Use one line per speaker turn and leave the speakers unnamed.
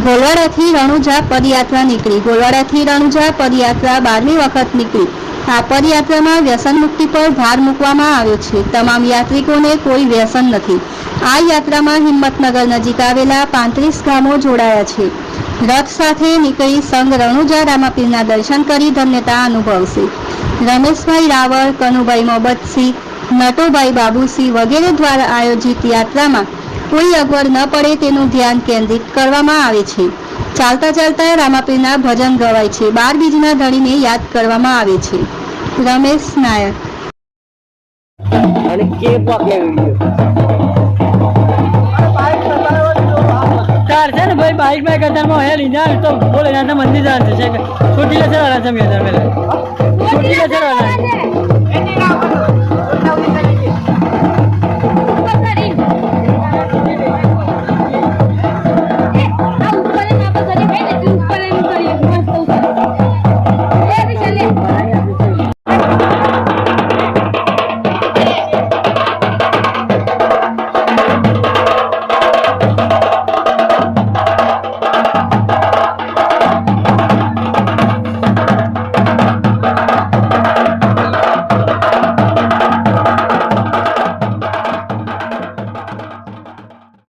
ગોલવાડાથી રણુજા પદયાત્રા નીકળી। ગોલવાડાથી રણુજા પદયાત્રા 12મી વખત નીકળી। આ પદયાત્રામાં વ્યસન મુક્તિ પર ભાર મૂકવામાં આવ્યો છે। તમામ યાત્રિકોને કોઈ વ્યસન નથી। આ યાત્રામાં હિંમતનગર નજીક આવેલા 35 ગામો જોડાયા છે। રથ સાથે નીકળી સંઘ રણુજા રામાપીરના દર્શન કરી ધન્યતા અનુભવશે। રમેશભાઈ રાવળ, કનુભાઈ મોહબ્બતસિંહ, નટુભાઈ બાબુસિંહ વગેરે દ્વારા આયોજિત યાત્રામાં કોઈ અગવડ ન પડે તેનું ધ્યાન કેન્દ્રિત કરવામાં આવે છે। ચાલતા ચાલતા રામાપીરના ભજન ગવાય છે। 12 બીજના ધણીને યાદ કરવામાં આવે છે। રમેશ નાયક।
भाई बाइक में कदर में है लीना तो बोले जाता मंदिर जाते छे छुट्टी ले चला रहा था मैं इधर में छुट्टी ले चला रहा